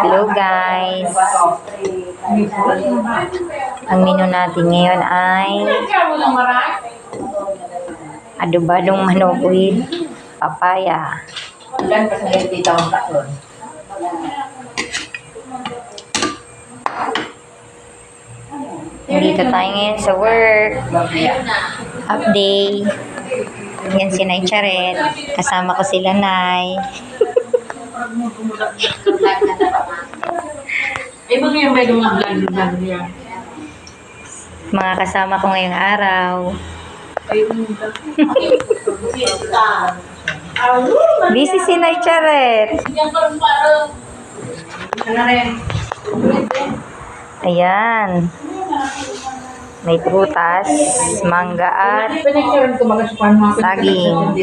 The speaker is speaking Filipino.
Hello guys. Ang menu natin ngayon ay adobadong manok with papaya. Nandito tayo ngayon sa work. Update. Yan si Nay Charet. Kasama ko sila Nay. Mga kasama ko ngayong araw. Busy si Nay Charet. Ayan. May prutas, mangga at saging.